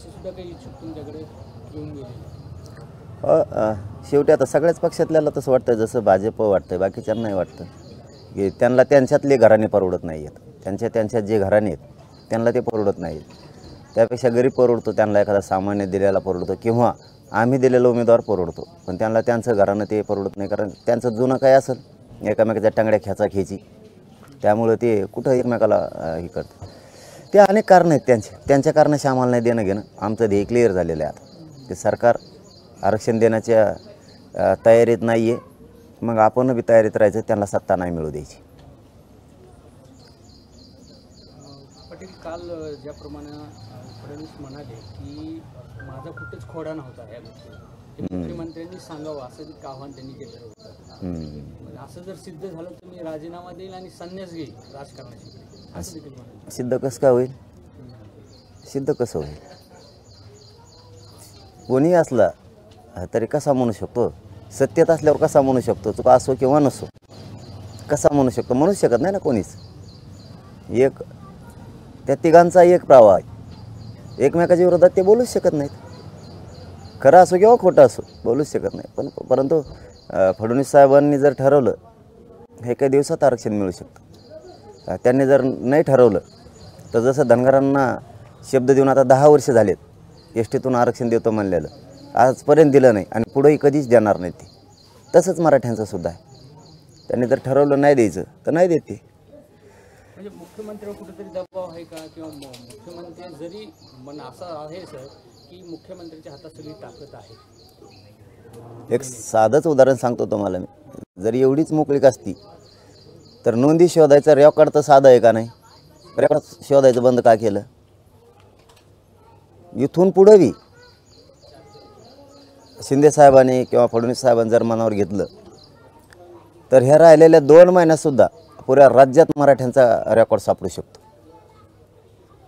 असे सुद्धा काही इच्छुक तुमच्याकडे घेऊन गेले? शेवटी आता सगळ्याच पक्षातल्याला तसं वाटतं, जसं भाजप वाटतं, बाकीच्यांनाही वाटतं की त्यांना त्यांच्यातले घराणे परवडत नाही आहेत, त्यांच्यात जे घराणे आहेत त्यांना ते परवडत नाही. त्यापेक्षा गरीब परवडतो, त्यांना एखादा सामान्य दिलेला परवडतो किंवा आम्ही दिलेला उमेदवार परवडतो, पण त्यांना त्यांचं घराणं ते परवडत नाही. कारण त्यांचं जुनं काय असेल एकामेकाच्या टांगड्या खेचाखेची, त्यामुळं ते कुठं एकमेकाला हे करतं. ते अनेक कारणं आहेत त्यांच्या कारणाशी आम्हाला नाही देणं घेणं. आमचं ध्येय क्लिअर झालेलं आहे आता ते सरकार आरक्षण देण्याच्या तयारीत नाही आहे, मग आपण बी तयारीत राहायचं, त्यांना सत्ता नाही मिळू द्यायची. पाटील, काल ज्याप्रमाणे फडणवीस म्हणाले की माझा कुठेच खोडा नव्हता या गोष्टी, मुख्यमंत्र्यांनी सांगावं असं एक आव्हान त्यांनी केलं होतं. असं जर सिद्ध झालं तर मी राजीनामा देईल आणि संन्यास घेईल राजकारणाशी, असं देखील म्हणाले. सिद्ध कसं काय होईल? सिद्ध कसं होईल? कोणीही असला तरी कसा म्हणू शकतो? सत्तेत असल्यावर कसा म्हणू शकतो? चुका असो किंवा नसो, कसा म्हणू शकतो? म्हणूच शकत नाही ना कोणीच. एक त्या तिघांचा एक प्रवाह आहे, एकमेकाच्या विरोधात ते बोलूच शकत नाहीत. खरं असो किंवा खोटं असो बोलूच शकत नाही. परंतु फडणवीस साहेबांनी जर ठरवलं हे काही दिवसात आरक्षण मिळू शकतं. त्यांनी जर नाही ठरवलं तर जसं धनगरांना शब्द देऊन आता 10 वर्ष झालेत, एसटीतून आरक्षण देतो म्हणलेलं आजपर्यंत दिलं नाही आणि पुढेही कधीच देणार नाही ते. तसंच मराठ्यांचं सुद्धा आहे. त्यांनी जर ठरवलं नाही द्यायचं तर नाही देत ते. म्हणजे मुख्यमंत्र्यावर कुठेतरी दबाव आहे का? किंवा मुख्यमंत्री जरी असं आहे सर की मुख्यमंत्र्यांच्या हातात सगळी ताकद आहे. एक साधंच उदाहरण सांगतो तुम्हाला मी. जरी एवढीच मोकळीक असती तर नोंदी शोधायचं रेकॉर्ड तर साधं आहे का नाही? रेकॉर्ड शोधायचं बंद का केलं? इथून पुढं बी शिंदे साहेबांनी किंवा फडणवीस साहेबांनी जर मनावर घेतलं तर ह्या राहिलेल्या 2 महिन्यातसुद्धा पुऱ्या राज्यात मराठ्यांचा रेकॉर्ड सापडू शकतो.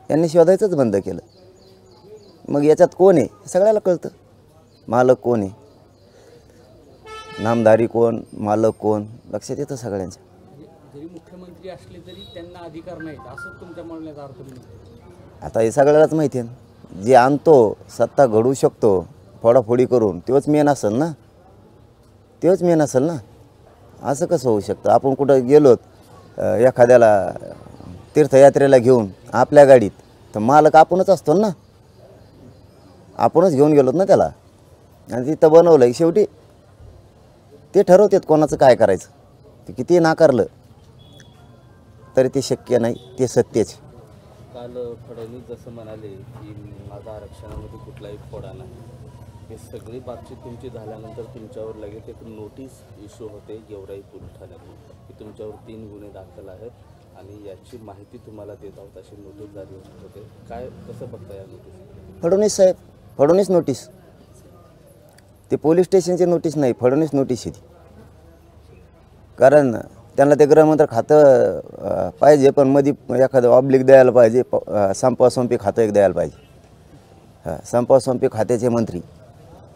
यांनी शोधायचंच बंद केलं. मग याच्यात कोण आहे सगळ्याला कळतं. मालक कोण आहे, नामधारी कोण, मालक कोण, लक्षात येतं सगळ्यांच्या. जरी मुख्यमंत्री असले तरी त्यांना अधिकार नाहीत असं तुमच्या म्हणण्याचा अर्थ नाही? आता हे सगळ्यालाच माहिती आहे. जे आणतो सत्ता घडवू शकतो फोडाफोडी करून, तोच मेन असेल ना, तोच मेन असेल ना. असं कसं होऊ शकतं? आपण कुठं गेलोत एखाद्याला तीर्थयात्रेला घेऊन आपल्या गाडीत, तर मालक आपणच असतो ना, आपणच घेऊन गेलोत ना त्याला आणि तिथं बनवलं. शेवटी ते ठरवतात कोणाचं काय करायचं. ते किती नाकारलं तरी ते शक्य नाही, ते सत्यच. काल फडणवीस जसं म्हणाले की माझा आरक्षणामध्ये कुठलाही खोडा नाही, हे सगळी बातचीत तुमची झाल्यानंतर तुमच्यावर लगेच एक नोटीस इश्यू होते गेवराई पोलीस ठाण्यातून की तुमच्यावर 3 गुन्हे दाखल आहेत आणि याची माहिती तुम्हाला देत आहोत अशी नोटीस जारी होते. काय कसं बघता या नोटीस? फडणवीस साहेब, फडणवीस नोटीस, ते पोलीस स्टेशनची नोटीस नाही, फडणवीस नोटीस आहे ती. कारण त्यांना ते गृहमंत्री खातं पाहिजे, पण मध्ये एखादं ऑब्लिक द्यायला पाहिजे, संपासंपी खातं एक द्यायला पाहिजे. संपासंपी खात्याचे मंत्री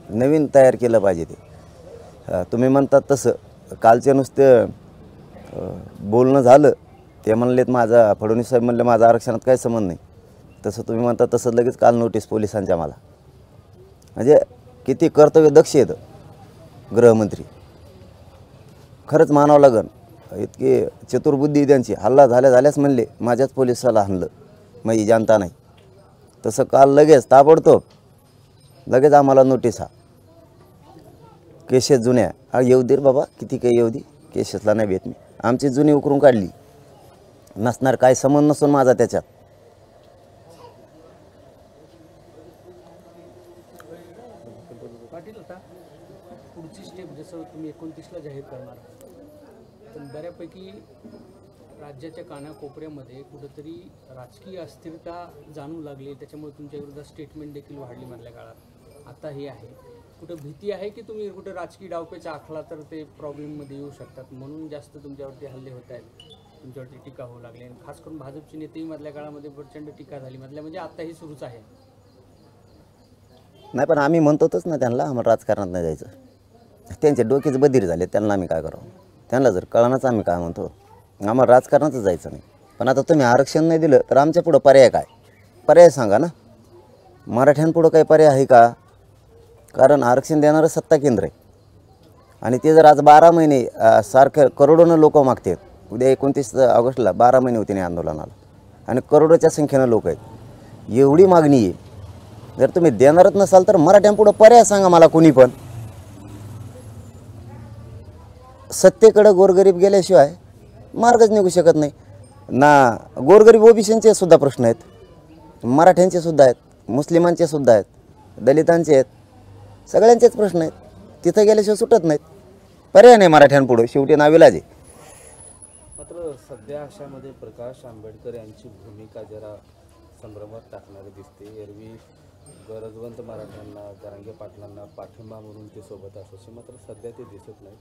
नवीन तयार केलं पाहिजे ते. तुम्ही म्हणतात तसं कालचे नुसतं बोलणं झालं, ते म्हणलेत माझा, फडणवीस साहेब म्हणले माझा आरक्षणात काही संबंध नाही. तसं तुम्ही म्हणता तसं लगेच काल नोटीस पोलिसांच्या मला. म्हणजे किती कर्तव्य दक्ष येतं गृहमंत्री, खरंच मानावं लागन. इतकी चतुर्बुद्धी त्यांची. हल्ला झाल्याच म्हणले माझ्याच पोलिसाला हाणलं, माझी जनता नाही. तसं काल लगेच ताबडतोब लगेच आम्हाला नोटीस, केसेस जुन्या येऊ दे बाबा, किती काही येऊ दे, केसेसला नाही भेट मी. आमची जुनी उकरून काढली, नसणार काय संबंध नसून माझा त्याच्यात. पाटील, आता पुढची स्टेप जसं तुम्ही 29ला जाहीर करणार, पण बऱ्यापैकी राज्याच्या कानाकोपऱ्यामध्ये कुठंतरी राजकीय अस्थिरता जाणू लागली, त्याच्यामुळे तुमच्या विरोधात स्टेटमेंट देखील वाढली मधल्या काळात. आता हे आहे, कुठं भीती आहे की तुम्ही कुठं राजकीय डावपेचा आखला तर ते प्रॉब्लेममध्ये येऊ शकतात, म्हणून जास्त तुमच्यावरती हल्ले होत आहेत, तुमच्यावरती टीका होऊ लागली. आणि खास करून भाजपचे नेतेही मधल्या काळामध्ये प्रचंड टीका झाली, मधल्या म्हणजे आत्ताही सुरूच आहे. नाही, पण आम्ही म्हणतोच ना त्यांना आम्हाला राजकारणात नाही जायचं. त्यांचे डोकेच बधीर झाले, त्यांना आम्ही काय करावं? त्यांना जर कळणाच आम्ही काय म्हणतो, आम्हाला राजकारणातच जायचं नाही. पण आता तुम्ही आरक्षण नाही दिलं तर आमच्या पुढं पर्याय काय? पर्याय सांगा ना. मराठ्यांपुढं काही पर्याय आहे का? कारण आरक्षण देणारं सत्ता केंद्र आहे आणि ते जर आज 12 महिने सारखं करोडोनं लोक मागतात. उद्या 29 ऑगस्टला 12 महिने होते नाही आंदोलनाला आणि करोडोच्या संख्येनं लोक आहेत. एवढी मागणी आहे. जर तुम्ही देणारच नसाल तर मराठ्यांपुढं पर्याय सांगा मला कोणी पण. सत्तेकडं गोरगरीब गेल्याशिवाय मार्गच निघू शकत नाही ना. गोरगरीब ओबीसींचे सुद्धा प्रश्न आहेत, मराठ्यांचे सुद्धा आहेत, मुस्लिमांचे सुद्धा आहेत, दलितांचे आहेत, सगळ्यांचेच प्रश्न आहेत. तिथं गेल्याशिवाय सुटत नाहीत. पर्याय नाही मराठ्यांपुढं. शेवटी नाविलाज आहे. मात्र सध्या अशामध्ये प्रकाश आंबेडकर यांची भूमिका जरा संभ्रमात टाकणारी दिसते. एरवी गरजवंत मराठ्यांना, जरांगे पाटलांना पाठिंबा म्हणून ते सोबत असायचे, मात्र सध्या ते दिसत नाही.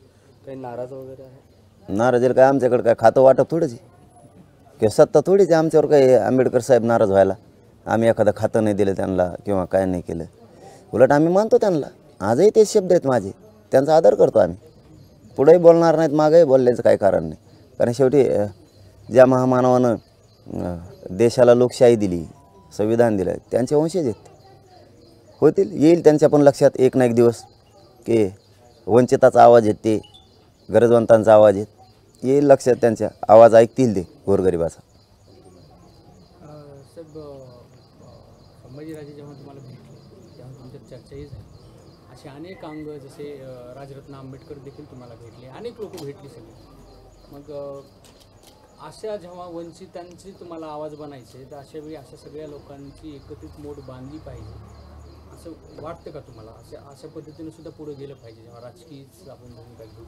काही नाराज वगैरे आहे? नाराज काय आमच्याकडे काय खातं वाटप थोडंच आहे किंवा सत्ता थोडीच आहे आमच्यावर. काही आंबेडकर साहेब नाराज व्हायला आम्ही एखादं खातं नाही दिलं त्यांना किंवा काय नाही केलं. उलट आम्ही मानतो त्यांना. आजही ते शब्द आहेत माझे, त्यांचा आदर करतो आम्ही. पुढेही बोलणार नाहीत, मागंही बोलण्याचं काही कारण नाही. कारण शेवटी ज्या महामानवानं देशाला लोकशाही दिली, संविधान दिलं, त्यांचे वंशज आहेत. होतील, येईल त्यांच्या पण लक्षात एक ना एक दिवस की वंचिताचा आवाज आहेत, ते गरजवंतांचा आवाज आहेत. येईल लक्षात त्यांच्या. आवाज ऐकतील ते गोरगरिबाचा. साहेब, संभाजीराजे जेव्हा तुम्हाला भेटले तेव्हा तुमच्यात चर्चाही झाली. असे अनेक अंग जसे राजरत्न आंबेडकर देखील तुम्हाला भेटले, अनेक लोक भेटली सगळी. मग अशा जेव्हा वंचितांची तुम्हाला आवाज बनायचे तर अशा वेळी अशा सगळ्या लोकांची एकत्रित मोड बांधली पाहिजे असं वाटतं का तुम्हाला? अशा पद्धतीने सुद्धा पुढे गेलं पाहिजे जेव्हा राजकीय आपण भूमिका घेतो,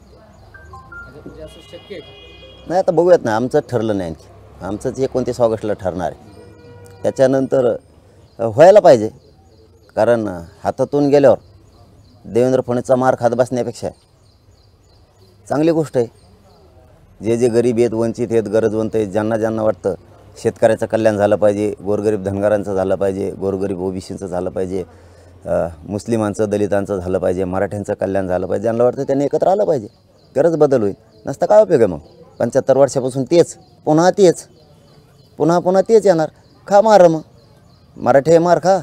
म्हणजे असं शक्य आहे का? नाही, आता बघूयात ना. आमचं ठरलं नाही आणखी. आमचंच 29 ऑगस्टला ठरणार आहे. त्याच्यानंतर व्हायला पाहिजे. कारण हातातून गेल्यावर देवेंद्र फडणवीसचा मार खात बसण्यापेक्षा चांगली गोष्ट आहे. जे जे गरीब आहेत, वंचित आहेत, गरजवंत आहेत, ज्यांना ज्यांना वाटतं शेतकऱ्याचं कल्याण झालं पाहिजे, गोरगरीब धनगरांचं झालं पाहिजे, गोरगरीब ओबीसीचं झालं पाहिजे, मुस्लिमांचं, दलितांचं झालं पाहिजे, मराठ्यांचं कल्याण झालं पाहिजे, ज्यांना वाटतं त्यांनी एकत्र आलं पाहिजे. गरज बदल होईल. नसता काय उपयोग आहे मग? 75 वर्षापासून तेच पुन्हा तेच येणार. खा मार मग. मराठी मार खा,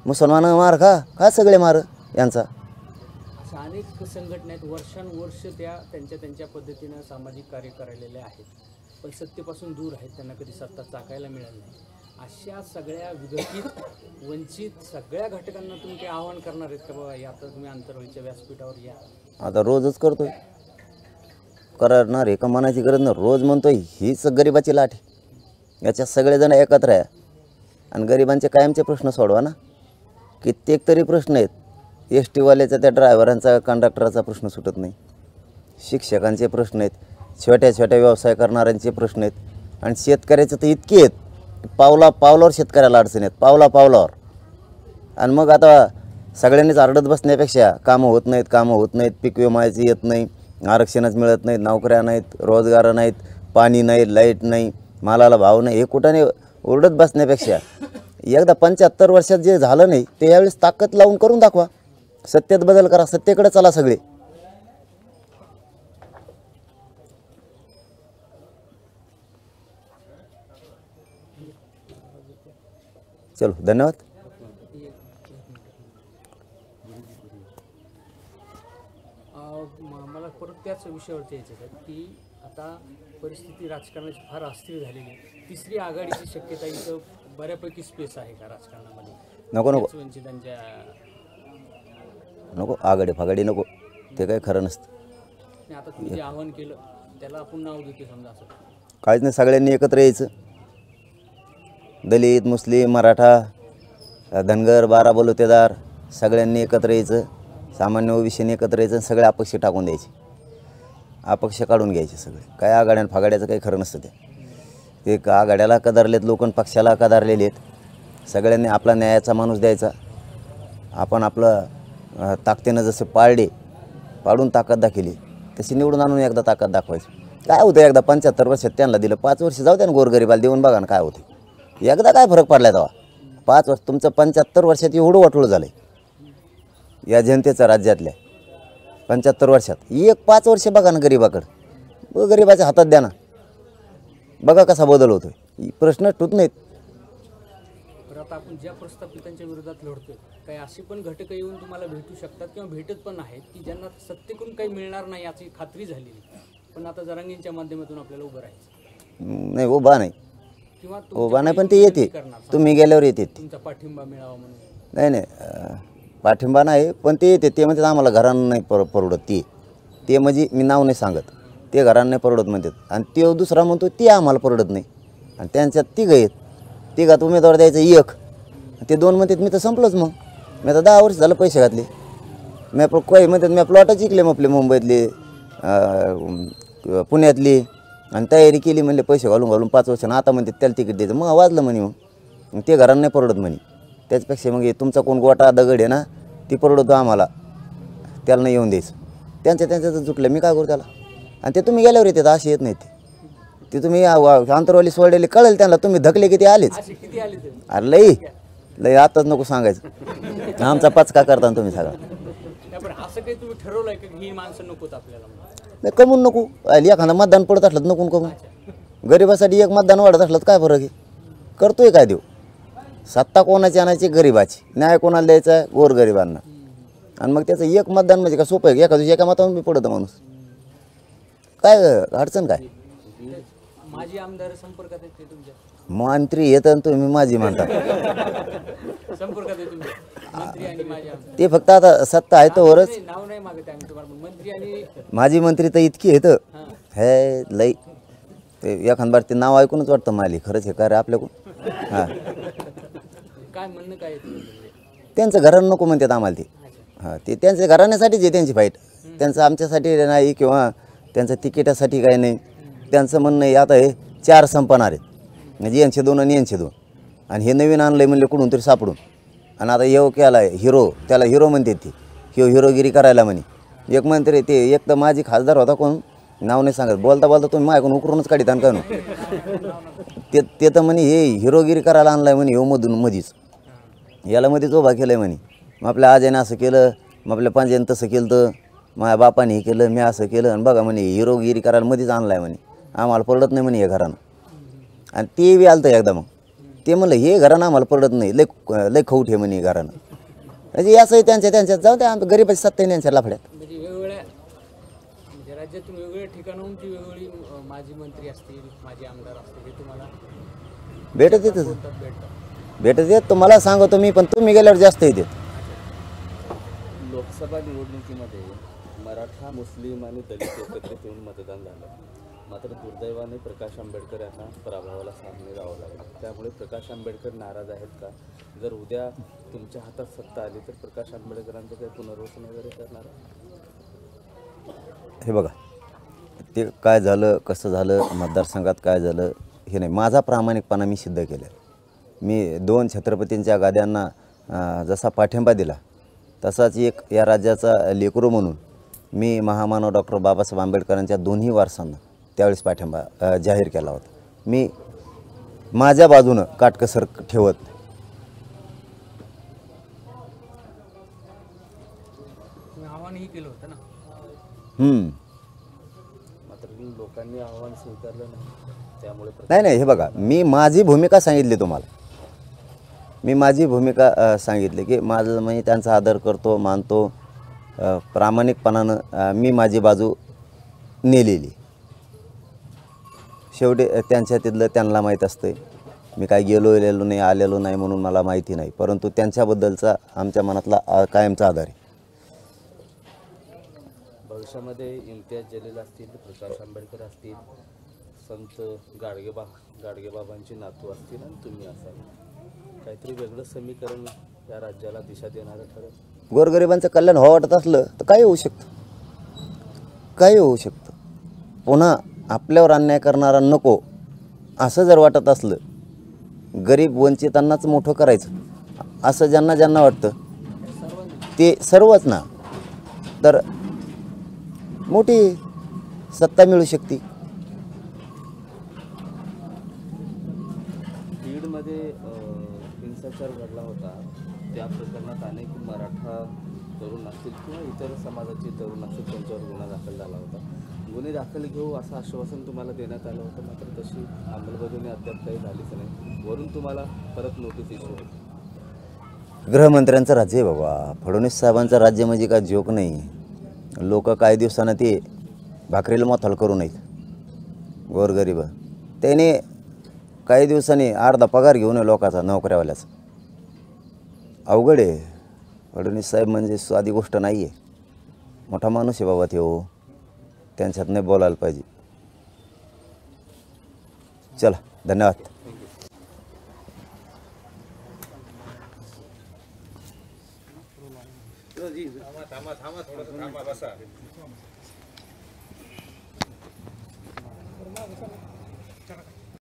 मुसलमान मार खा सगळे मार यांचा. अशा अनेक संघटना आहेत, वर्षानुवर्ष त्यांच्या पद्धतीनं सामाजिक कार्य करायलेले आहेत, पण सत्तेपासून दूर आहेत. त्यांना कधी सत्ता चाकायला मिळाली नाही. अशा सगळ्या विघटित वंचित सगळ्या घटकांना तुम्ही काही आवाहन करणार आहेत का? बाबा आता तुम्ही आंतरवलीच्या व्यासपीठावर या. आता रोजच करतोय. करणार आहे का मनाची गरज नाही. रोज म्हणतोय हीच गरिबाची लाट आहे. याच्यात सगळेजण एकत्र आहे आणि गरिबांचे कायमचे प्रश्न सोडवा ना. कित्येक तरी प्रश्न आहेत. एस टीवाल्याचा, त्या ड्रायव्हरांचा, कंडक्टरचा प्रश्न सुटत नाही. शिक्षकांचे प्रश्न आहेत, छोट्या छोट्या व्यवसाय करणाऱ्यांचे प्रश्न आहेत आणि शेतकऱ्याचं तर इतके आहेत. पावलावर शेतकऱ्याला अडचण आहेत, पावलावर. आणि मग आता सगळ्यांनीच आरडत बसण्यापेक्षा कामं होत नाहीत, पीक विमायची येत नाही, आरक्षणच मिळत नाहीत, नोकऱ्या नाहीत, रोजगार नाहीत, पाणी नाही, लाईट नाही, मालाला भाव नाही, हे कुठाने ओरडत बसण्यापेक्षा एकदा 75 वर्षात जे झालं नाही ते यावेळेस ताकद लावून करून दाखवा. सत्तेत बदल करा, सत्तेकडे चला सगळे. चलो, धन्यवाद. मला परत त्याच विषयावरती यायचं आहे की आता परिस्थिती राजकारणाची फार अस्थिर झालेली आहे. तिसरी आघाडीची शक्यता इथं बऱ्यापैकी स्पेस आहे का राजकारणामध्ये? नको वंचितांच्या नको आघाडी फागाडी नको, ते काही खरं नसतं. आता तुम्ही जे आवाहन केलं त्याला आपण नाव देतो समजा, असं काहीच नाही. सगळ्यांनी एकत्र यायचं. दलित, मुस्लिम, मराठा, धनगर, 12 बलुतेदार सगळ्यांनी एकत्र यायचं. सामान्य ओबीसीने एकत्र यायचं. सगळे अपक्ष टाकून द्यायचे, अपक्ष काढून घ्यायचे सगळे. काय आघाड्या फागाड्याचं काही खरं नसतं. ते आघाड्याला कदारलेत लोक, पक्षाला कदारलेले आहेत. सगळ्यांनी आपला न्यायाचा माणूस द्यायचा. आपण आपलं ताकदीनं जसे पाडून ताकद दाखवली तशी निवडून आणून एकदा ताकद दाखवायची. काय होतं एकदा 75 वर्षात त्यांना दिलं, 5 वर्ष जाऊ द्या ना गोरगरिबाला देऊन बघा ना काय होते. एकदा काय फरक पडला तेव्हा? 5 वर्ष तुमचं 75 वर्षात एवढं वाटोळं झालं आहे या जनतेचं राज्यातल्या. 75 वर्षात 5 वर्ष बघा ना गरीबाकडं. गरीबाच्या हातात द्या ना, बघा कसा बदल होतो. प्रश्न टूट नाहीत. बरं, आता आपण ज्या प्रस्थापितांच्या विरोधात लढतोय काही अशी पण घटक येऊन तुम्हाला भेटू शकतात किंवा भेटत पण आहेत की ज्यांना सत्तेकडून काही मिळणार नाही याची खात्री झालेली, पण आता जरांगींच्या माध्यमातून आपल्याला उभं राहायचं नाही उभा नाही, किंवा उभा नाही, पण ते येते, करणार तुम्ही गेल्यावर येते. तुमचा पाठिंबा मिळावा म्हणून. नाही नाही पाठिंबा नाही, पण ते येते. ते म्हणतात आम्हाला घरानं नाही परवडत. ते म्हणजे मी नाव नाही सांगत, ते घरानं नाही परवडत म्हणतात. आणि ते दुसरा म्हणतो ते आम्हाला परवडत नाही. आणि त्यांच्यात तिघं आहेत, तिघात उमेदवार द्यायचं एक, ते दोन म्हणतात मी तर संपलंच. मग मी आता 10 वर्ष झालं पैसे घातले. मी काही म्हणतात मी प्लॉटच जिंकले मग आपले मुंबईतले पुण्यातली, आणि तयारी केली म्हणले पैसे घालून 5 वर्षानं. आता म्हणते त्याला तिकीट द्यायचं. मग वाजलं म्हणे. मग ते घरानं नाही परवडत म्हणे. त्याच्यापेक्षा मग तुमचा कोण गोटा दगड आहे ना, ती परवडतो आम्हाला, त्याला नाही येऊन द्यायचं. त्यांच्यात चुकलं, मी काय करू त्याला. आणि ते तुम्ही गेल्यावर येतात, असे येत नाहीत. ते तुम्ही आंतरवाली सोडलेले कळेल त्यांना, तुम्ही धकले की ते आलेच. असे किती आले तर अरे लई आताच नको सांगायचं. आमचा पचका करता तुम्ही सगळा. नाही, पण असं काही तुम्ही ठरवलंय की ही माणसं नकोत आपल्याला म्हणून? नाही कमून नको, एखादा मतदान पडत असलं तर नको कमून. गरिबासाठी एक मतदान वाढत असलं तर काय फरक आहे. करतोय काय देऊ. सत्ता कोणाची आणायची, गरिबाची. न्याय कोणाला द्यायचा आहे, गोरगरिबांना. आणि मग त्याचं एक मतदान म्हणजे काय सोपं आहे. एका दिवशी एका मतावरून बी पडतं माणूस. काय अडचण काय. माझी आमदार संपर्कात आहेत ते तुमच्या? मंत्री येत आणि तुम्ही माझी म्हणता. संपर्कात आहे तुमच्या मंत्री आणि माझे आमदार? ते फक्त आता सत्ता आहे तोवरच. नाव नाही मागत आम्ही तुम्हाला, पण मंत्री आणि माझी मंत्री तर इतकी येतं हे लई. ते एखाद बार ते नाव ऐकूनच वाटतं माली खरंच हे काय रे आपल्याकडून. हां काय म्हणणं काय आहे? त्यांचं घरानं नको म्हणतात आम्हाला ते. हां ते त्यांच्या घराण्यासाठीच आहे त्यांची फाईट. त्यांचं आमच्यासाठी नाही किंवा त्यांचं तिकिटासाठी काही नाही. त्यांचं म्हणणं आहे आता हे 4 संपणार आहेत, म्हणजे यांचे 2 आणि यांचे 2. आणि हे नवीन आणलं आहे म्हणले कुठून तरी सापडून. आणि आता येऊ केला आहे हिरो, त्याला हिरो म्हणते ती. हिरोगिरी करायला म्हणे. एक मंत्री ते एक तर माझी खासदार होता, कोण नाव नाही सांगत. बोलता तुम्ही माझ्याकडून उकरूनच काढित आणि काय ते तर म्हणे हे हिरोगिरी करायला आणलं आहे म्हणे. हो मधीच याला मध्येच उभा केलं आहे म्हणे. मग आपल्या आजीने असं केलं, मग आपल्या पंजाने तसं केलं, तर माझ्या बापाने हे केलं, मी असं केलं. आणि बघा म्हणे हिरोगिरी करायला मध्येच आणलं आहे म्हणे. आम्हाला पडत नाही म्हणे हे घरानं. आणि ते बी आलं तर एकदा. मग ते म्हणलं हे घरानं आम्हाला पडत नाही, लय खौट हे म्हणे घरानं. म्हणजे असंही त्यांच्यात जाऊ द्या, आमच्या गरीबाची सत्ता आहे यांच्या लाफड्यात. म्हणजे वेगवेगळ्या म्हणजे राज्यातून वेगवेगळ्या ठिकाणाहूनची वेगवेगळी माजी मंत्री असतील, माजी आमदार असतील, हे तुम्हाला भेटत येतं, भेटतात? भेटत येत. तुम्हाला सांगतो मी, पण तुम्ही गेल्यावर जास्त येते. लोकसभा निवडणुकीमध्ये मराठा, मुस्लिम आणि दलित एकत्रित येऊन मतदान झालं. मात्र दुर्दैवाने प्रकाश आंबेडकर यांना पराभवाला सामने जावं लागलं. त्यामुळे प्रकाश आंबेडकर नाराज आहेत का? जर उद्या तुमच्या हातात सत्ता आली तर प्रकाश आंबेडकरांचं काही पुनर्वसन वगैरे करणार? हे बघा ते काय झालं, कसं झालं, मतदारसंघात काय झालं हे नाही. माझा प्रामाणिकपणा मी सिद्ध केला. मी 2 छत्रपतींच्या गाद्यांना जसा पाठिंबा दिला, तसाच एक या राज्याचा लेकरू म्हणून मी महामानव डॉक्टर बाबासाहेब आंबेडकरांच्या दोन्ही वारसांना त्यावेळेस पाठिंबा जाहीर केला होता. मी माझ्या बाजूनं काटकसर ठेवत. आव्हानही केलं होतं ना. मात्र लोकांनी आव्हान स्वीकारलं नाही. त्यामुळे नाही हे बघा, मी माझी भूमिका सांगितली तुम्हाला. मी माझी भूमिका सांगितली की माझं म्हणजे त्यांचा आदर करतो, मानतो. प्रामाणिकपणानं मी माझी बाजू नेलेली. शेवटी त्यांच्या तिथलं त्यांना माहीत असते. मी काय गेलेलो नाही, आलेलो नाही म्हणून मला माहिती नाही. परंतु त्यांच्याबद्दलचा आमच्या मनातला कायमचा आधार आहे. भविष्यामध्ये इम्तियाज जलील असतील, प्रकाश आंबेडकर असतील, संत गाडगेबाबांची नातू असतील आणि तुम्ही असाल, काहीतरी वेगळं समीकरण या राज्याला दिशा देणारं ठरेल. गोरगरिबांचं कल्याण व्हावं वाटत असलं तर काही होऊ शकतं, काही होऊ शकतं. पुन्हा आपल्यावर अन्याय करणारा नको असं जर वाटत असलं, गरीब वंचितांनाच मोठं करायचं असं ज्यांना वाटतं ते सर्वच ना, तर मोठी सत्ता मिळू शकते. बीडमध्ये हिंसाचार घडला होता. त्या प्रकरणात अनेक मराठा तरुण असतील किंवा इतर समाजाचे तरुण असतील, त्यांच्यावर गुन्हा दाखल झाला होता. गुन्हे दाखल घेऊ असं आश्वासन तुम्हाला देण्यात आलं होतं, मात्र तशी अंमलबजावणी अद्याप काही झालीच नाही. वरून तुम्हाला परत नोटीस इश्यू होती. गृहमंत्र्यांचं राज्य आहे बाबा. फडणवीस साहेबांचं राज्य म्हणजे काय जोक नाही. लोक काही दिवसानं ते भाकरीला मोथाल करू नयेत. गोरगरीब त्याने काही दिवसांनी अर्धा पगार घेऊन लोकांचा नोकऱ्यावाल्याचा. अवघड आहे. फडणवीस साहेब म्हणजे साधी गोष्ट नाही आहे. मोठा माणूस आहे बाबा तो. त्यांच्यात नाही बोलायला पाहिजे. चला, धन्यवाद. थांबा थोडंसं थांबा बसा.